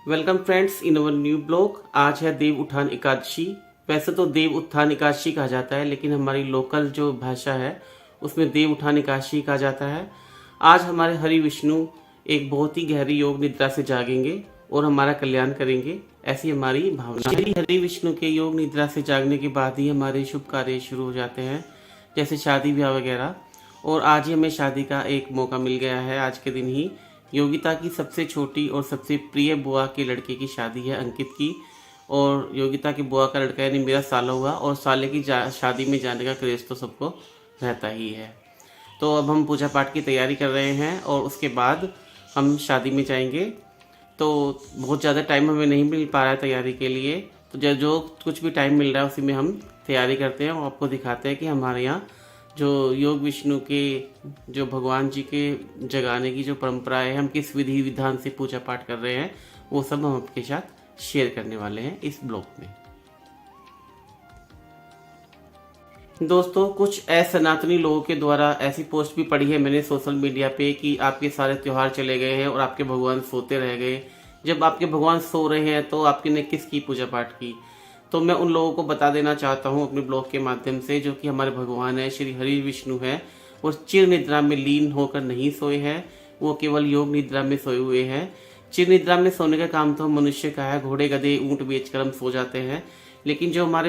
Welcome friends in our new blog. आज है देव उत्थान एकादशी। वैसे तो देव उत्थान एकादशी कहा जाता है, लेकिन हमारी लोकल जो भाषा है उसमें देव उत्थान एकादशी कहा जाता है। आज हमारे हरि विष्णु एक बहुत ही गहरी योग निद्रा से जागेंगे और हमारा कल्याण करेंगे, ऐसी हमारी भावना है। हरि विष्णु के योग निद्रा से जागने के बाद ही हमारे शुभ कार्य शुरू हो जाते हैं, जैसे शादी ब्याह वगैरह। और आज ही हमें शादी का एक मौका मिल गया है। आज के दिन ही योगिता की सबसे छोटी और सबसे प्रिय बुआ के लड़के की शादी है, अंकित की। और योगिता की बुआ का लड़का यानी मेरा साला हुआ, और साले की शादी में जाने का क्रेज़ तो सबको रहता ही है। तो अब हम पूजा पाठ की तैयारी कर रहे हैं और उसके बाद हम शादी में जाएंगे। तो बहुत ज़्यादा टाइम हमें नहीं मिल पा रहा है तैयारी के लिए, तो जो कुछ भी टाइम मिल रहा है उसी में हम तैयारी करते हैं और आपको दिखाते हैं कि हमारे यहाँ जो योग विष्णु के जो भगवान जी के जगाने की जो परंपरा है, हम किस विधि विधान से पूजा पाठ कर रहे हैं, वो सब हम आपके साथ शेयर करने वाले हैं इस ब्लॉग में। दोस्तों, कुछ असनातनी लोगों के द्वारा ऐसी पोस्ट भी पढ़ी है मैंने सोशल मीडिया पे कि आपके सारे त्योहार चले गए हैं और आपके भगवान सोते रह गए। जब आपके भगवान सो रहे हैं तो आपने ने किसकी पूजा पाठ की? तो मैं उन लोगों को बता देना चाहता हूँ अपने ब्लॉग के माध्यम से, जो कि हमारे भगवान है श्री हरि विष्णु है, वो चिर निद्रा में लीन होकर नहीं सोए हैं, वो केवल योग निद्रा में सोए हुए हैं। चिर निद्रा में सोने का काम तो मनुष्य का है, घोड़े गधे ऊंट बेचकर हम सो जाते हैं। लेकिन जो हमारे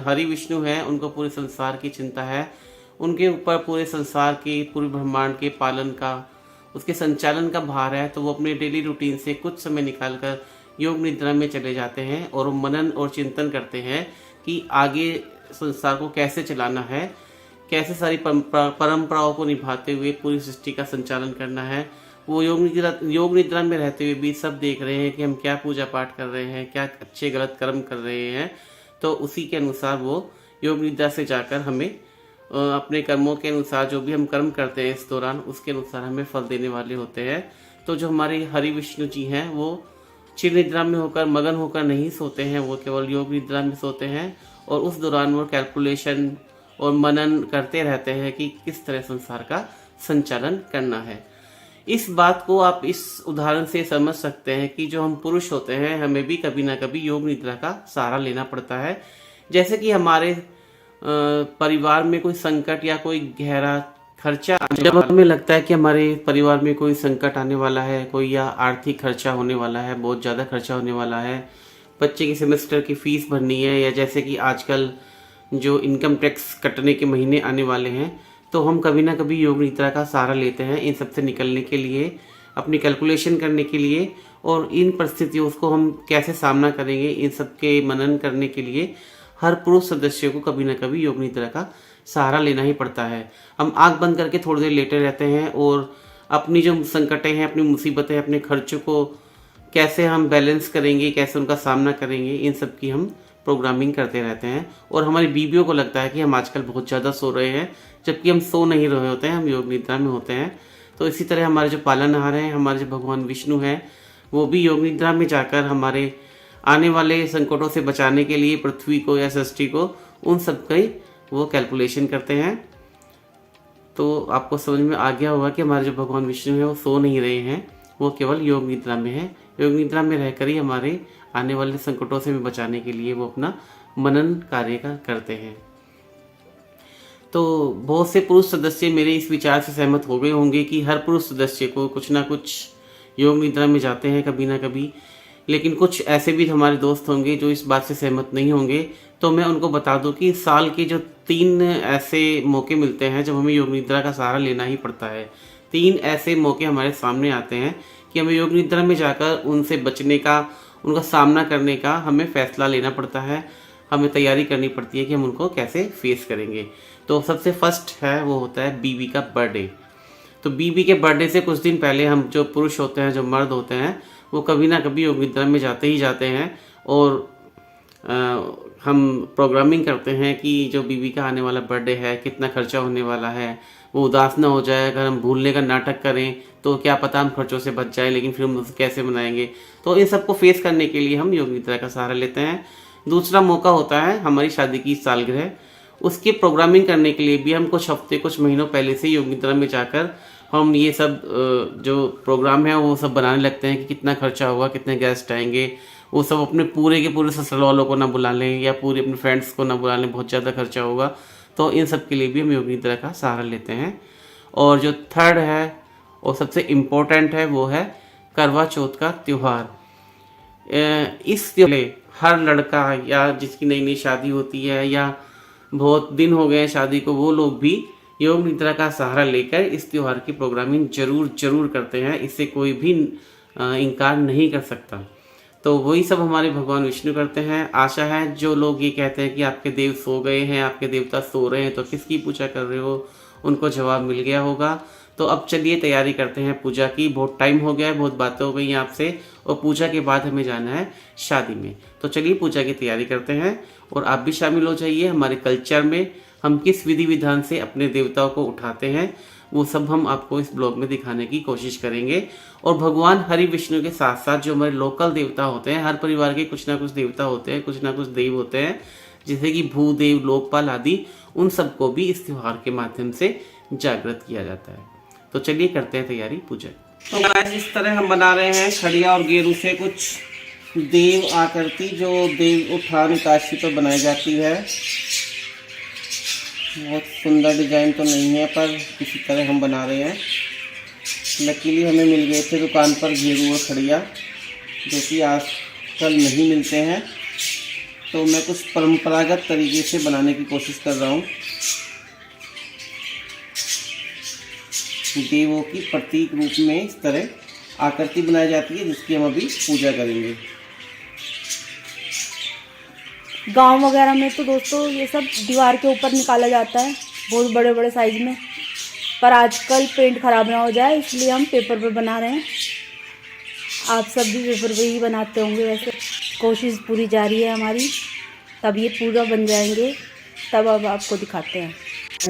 हरि विष्णु हैं, उनको पूरे संसार की चिंता है, उनके ऊपर पूरे संसार के पूरे ब्रह्मांड के पालन का, उसके संचालन का भार है। तो वो अपने डेली रूटीन से कुछ समय निकालकर योग निद्रा में चले जाते हैं और मनन और चिंतन करते हैं कि आगे संसार को कैसे चलाना है, कैसे सारी परंपराओं को निभाते हुए पूरी सृष्टि का संचालन करना है। वो योग निद्रा में रहते हुए भी सब देख रहे हैं कि हम क्या पूजा पाठ कर रहे हैं, क्या अच्छे गलत कर्म कर रहे हैं। तो उसी के अनुसार वो योग निद्रा से जाकर हमें अपने कर्मों के अनुसार जो भी हम कर्म करते हैं इस दौरान, उसके अनुसार हमें फल देने वाले होते हैं। तो जो हमारे हरि विष्णु जी हैं, वो चिर निद्रा में होकर मगन होकर नहीं सोते हैं, वो केवल योग निद्रा में सोते हैं और उस दौरान वो कैलकुलेशन और मनन करते रहते हैं कि किस तरह संसार का संचालन करना है। इस बात को आप इस उदाहरण से समझ सकते हैं कि जो हम पुरुष होते हैं, हमें भी कभी ना कभी योग निद्रा का सहारा लेना पड़ता है। जैसे कि हमारे परिवार में कोई संकट या कोई गहरा खर्चा जब हमें लगता है कि हमारे परिवार में कोई संकट आने वाला है, कोई या आर्थिक खर्चा होने वाला है, बहुत ज़्यादा खर्चा होने वाला है, बच्चे की सेमेस्टर की फीस भरनी है, या जैसे कि आजकल जो इनकम टैक्स कटने के महीने आने वाले हैं, तो हम कभी ना कभी योग निद्रा का सहारा लेते हैं इन सब से निकलने के लिए, अपनी कैलकुलेशन करने के लिए। और इन परिस्थितियों को हम कैसे सामना करेंगे, इन सब के मनन करने के लिए हर पुरुष सदस्य को कभी ना कभी योग निद्रा का सहारा लेना ही पड़ता है। हम आंख बंद करके थोड़ी देर लेटे रहते हैं और अपनी जो संकटें हैं, अपनी मुसीबतें, अपने खर्चों को कैसे हम बैलेंस करेंगे, कैसे उनका सामना करेंगे, इन सब की हम प्रोग्रामिंग करते रहते हैं। और हमारी बीवियों को लगता है कि हम आजकल बहुत ज़्यादा सो रहे हैं, जबकि हम सो नहीं रहे होते हैं, हम योग निद्रा में होते हैं। तो इसी तरह हमारे जो पालनहार हैं, हमारे जो भगवान विष्णु हैं, वो भी योग निद्रा में जाकर हमारे आने वाले संकटों से बचाने के लिए पृथ्वी को या सृष्टि को, उन सब का वो कैलकुलेशन करते हैं। तो आपको समझ में आ गया होगा कि हमारे जो भगवान विष्णु हैं वो सो नहीं रहे हैं, वो केवल योग निद्रा में है। योग निद्रा में रहकर ही हमारे आने वाले संकटों से बचाने के लिए वो अपना मनन कार्य करते हैं। तो बहुत से पुरुष सदस्य मेरे इस विचार से सहमत हो गए होंगे कि हर पुरुष सदस्य को कुछ ना कुछ योग निद्रा में जाते हैं कभी ना कभी। लेकिन कुछ ऐसे भी हमारे दोस्त होंगे जो इस बात से सहमत नहीं होंगे। तो मैं उनको बता दूं कि साल के जो 3 ऐसे मौके मिलते हैं जब हमें योग निद्रा का सहारा लेना ही पड़ता है। 3 ऐसे मौके हमारे सामने आते हैं कि हमें योग निद्रा में जाकर उनसे बचने का, उनका सामना करने का हमें फैसला लेना पड़ता है, हमें तैयारी करनी पड़ती है कि हम उनको कैसे फेस करेंगे। तो सबसे फर्स्ट है वो होता है बीवी का बर्थडे। तो बीवी के बर्थडे से कुछ दिन पहले हम जो पुरुष होते हैं, जो मर्द होते हैं, वो कभी ना कभी योग निद्रा में जाते ही जाते हैं और हम प्रोग्रामिंग करते हैं कि जो बीवी का आने वाला बर्थडे है, कितना खर्चा होने वाला है, वो उदास ना हो जाए। अगर हम भूलने का नाटक करें तो क्या पता हम खर्चों से बच जाए, लेकिन फिर हम उसे कैसे मनाएंगे। तो इन सबको फेस करने के लिए हम योग निद्रा का सहारा लेते हैं। दूसरा मौका होता है हमारी शादी की सालगिरह। उसकी प्रोग्रामिंग करने के लिए भी हम कुछ हफ्ते, कुछ महीनों पहले से योग निद्रा में जाकर हम ये सब जो प्रोग्राम है वो सब बनाने लगते हैं कि कितना खर्चा होगा, कितने गेस्ट आएंगे, वो सब अपने पूरे के पूरे ससुराल वालों को ना बुला लें या पूरे अपने फ्रेंड्स को ना बुला लें, बहुत ज़्यादा खर्चा होगा। तो इन सब के लिए भी हम योग निद्रा का सहारा लेते हैं। और जो थर्ड है और सबसे इम्पोर्टेंट है वो है करवा चौथ का त्यौहार। इस त्योहार हर लड़का या जिसकी नई नई शादी होती है या बहुत दिन हो गए शादी को, वो लोग भी योग निद्रा का सहारा लेकर इस त्यौहार की प्रोग्रामिंग जरूर करते हैं। इससे कोई भी इनकार नहीं कर सकता। तो वही सब हमारे भगवान विष्णु करते हैं। आशा है जो लोग ये कहते हैं कि आपके देव सो गए हैं, आपके देवता सो रहे हैं, तो किसकी पूजा कर रहे हो, उनको जवाब मिल गया होगा। तो अब चलिए तैयारी करते हैं पूजा की। बहुत टाइम हो गया है, बहुत बातें हो गई हैं आपसे, और पूजा के बाद हमें जाना है शादी में। तो चलिए पूजा की तैयारी करते हैं और आप भी शामिल हो जाइए हमारे कल्चर में। हम किस विधि विधान से अपने देवताओं को उठाते हैं वो सब हम आपको इस ब्लॉग में दिखाने की कोशिश करेंगे। और भगवान हरि विष्णु के साथ साथ जो हमारे लोकल देवता होते हैं, हर परिवार के कुछ ना कुछ देवता होते हैं, कुछ ना कुछ देव होते हैं, जैसे कि भूदेव, लोकपाल आदि, उन सबको भी इस त्योहार के माध्यम से जागृत किया जाता है। तो चलिए करते हैं तैयारी पूजा। तो गाइस इस तरह हम बना रहे हैं खड़िया और गेरू से कुछ देव आकृति, जो देव उत्थान एकादशी पर बनाई जाती है। बहुत सुंदर डिजाइन तो नहीं है, पर किसी तरह हम बना रहे हैं। लकीली हमें मिल गए थे दुकान पर गेरू और खड़िया, जो कि आजकल नहीं मिलते हैं। तो मैं कुछ परंपरागत तरीके से बनाने की कोशिश कर रहा हूँ। देवों की प्रतीक रूप में इस तरह आकृति बनाई जाती है, जिसकी हम अभी पूजा करेंगे। गांव वगैरह में तो दोस्तों ये सब दीवार के ऊपर निकाला जाता है, बहुत बड़े बड़े साइज में, पर आजकल पेंट खराब ना हो जाए इसलिए हम पेपर पे बना रहे हैं। आप सब भी पेपर पे ही बनाते होंगे, वैसे कोशिश पूरी जारी है हमारी, तब ये पूरा बन जाएंगे, तब अब आपको दिखाते हैं।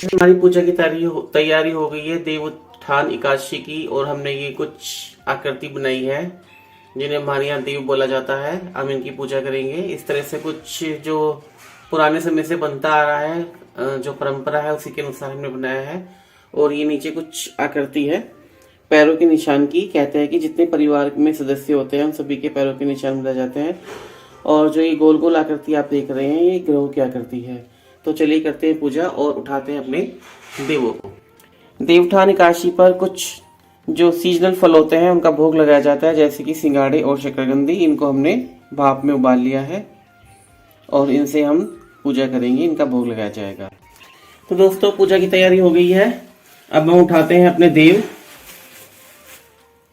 हमारी पूजा की तैयारी हो गई है देव उत्थान एकादशी की, और हमने ये कुछ आकृति बनाई है जिन्हें हमारे यहाँ देव बोला जाता है। हम इनकी पूजा करेंगे। इस तरह से कुछ जो पुराने समय से बनता आ रहा है, जो परंपरा है उसी के अनुसार हमने बनाया है। और ये नीचे कुछ आकृति है पैरों के निशान की। कहते हैं कि जितने परिवार में सदस्य होते हैं उन सभी के पैरों के निशान बनाए जाते हैं। और जो ये गोल गोल आकृति आप देख रहे हैं, ये ग्रहों की आकृति है। तो चलिए करते हैं पूजा और उठाते हैं अपने देवों को। देवउत्थान एकादशी पर कुछ जो सीजनल फल होते हैं उनका भोग लगाया जाता है, जैसे कि सिंगाड़े और शकरकंदी। इनको हमने भाप में उबाल लिया है और इनसे हम पूजा करेंगे, इनका भोग लगाया जाएगा। तो दोस्तों पूजा की तैयारी हो गई है। अब हम उठाते हैं अपने देव।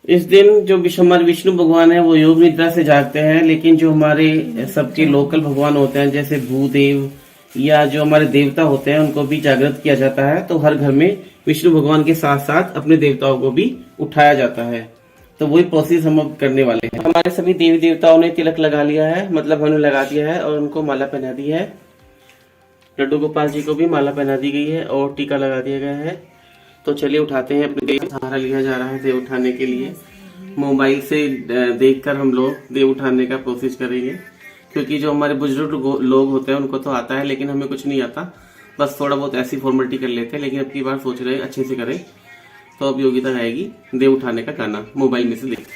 इस दिन जो हमारे विष्णु भगवान है वो योग निद्रा से जागते हैं, लेकिन जो हमारे सबके लोकल भगवान होते हैं जैसे भूदेव या जो हमारे देवता होते हैं उनको भी जागृत किया जाता है। तो हर घर में विष्णु भगवान के साथ साथ अपने देवताओं को भी उठाया जाता है। तो वही प्रोसेस हम अब करने वाले हैं। हमारे सभी देवी देवताओं ने तिलक लगा लिया है, मतलब हमने लगा दिया है और उनको माला पहना दी है। लड्डू गोपाल जी को भी माला पहना दी गई है और टीका लगा दिया गया है। तो चलिए उठाते हैं अपने देव। सहारा लिया जा रहा है देव उठाने के लिए। मोबाइल से देखकर हम लोग देव उठाने का प्रोसेस करेंगे, क्योंकि जो हमारे बुजुर्ग लोग होते हैं उनको तो आता है, लेकिन हमें कुछ नहीं आता। बस थोड़ा बहुत ऐसी फॉर्मेलिटी कर लेते हैं, लेकिन अब की बार सोच रहे हैं अच्छे से करें। तो अब योगिता गाएगी देव उठाने का गाना, मोबाइल में से देख।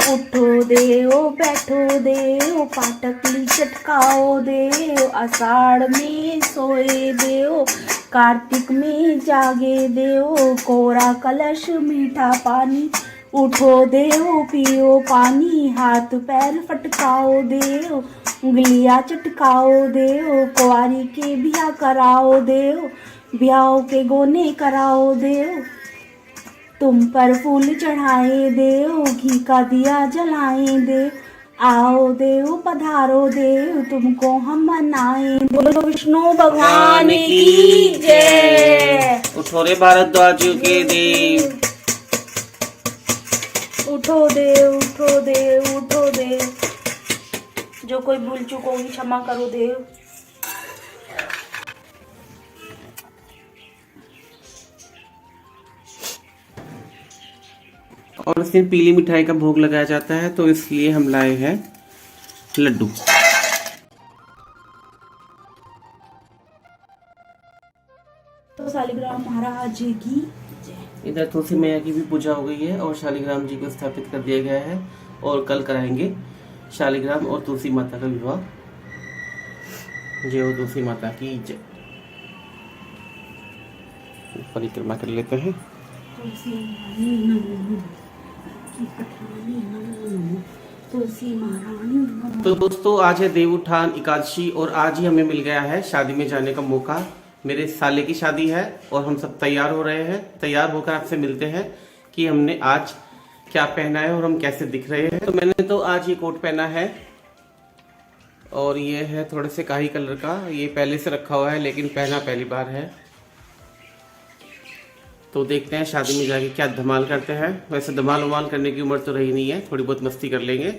उठो देओ बैठो देओ, पाटकली चटकाओ देओ, आषाढ़ में सोए देओ, कार्तिक में जागे देओ, कोरा कलश मीठा पानी, उठो देओ पियो पानी, हाथ पैर फटकाओ देओ, उंगलियां चटकाओ देओ, कुंवारी के ब्याह कराओ देओ, ब्याह के गोने कराओ देओ, तुम पर फूल चढ़ाए देओ, घी का दिया जलाए देओ, आओ देव पधारो देव, तुमको हम मनाए। बोलो विष्णु भगवान की जय। उठो रे भारद्वाज के देव, उठो देव उठो देव उठो देव, जो कोई भूल चूक होगी क्षमा करो देव। और इस दिन पीली मिठाई का भोग लगाया जाता है, तो इसलिए हम लाए हैं लड्डू। तो शालिग्राम महाराज की जय। इधर तुलसी मैया की भी पूजा हो गई है और शालिग्राम जी को स्थापित कर दिया गया है और कल कराएंगे शालिग्राम और तुलसी माता का विवाह। जय हो तुलसी माता की जय। परिक्रमा कर लेते हैं। तो दोस्तों आज है देव उठान एकादशी और आज ही हमें मिल गया है शादी में जाने का मौका। मेरे साले की शादी है और हम सब तैयार हो रहे हैं। तैयार होकर आपसे मिलते हैं कि हमने आज क्या पहना है और हम कैसे दिख रहे हैं। तो मैंने तो आज ये कोट पहना है और ये है थोड़े से काही कलर का। ये पहले से रखा हुआ है लेकिन पहना पहली बार है। तो देखते हैं शादी में जाके क्या धमाल करते हैं। वैसे धमाल उमाल करने की उम्र तो रही नहीं है, थोड़ी बहुत मस्ती कर लेंगे।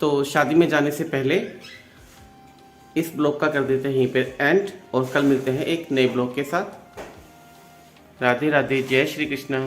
तो शादी में जाने से पहले इस ब्लॉग का कर देते हैं यहीं पे एंड और कल मिलते हैं एक नए ब्लॉग के साथ। राधे राधे, जय श्री कृष्णा।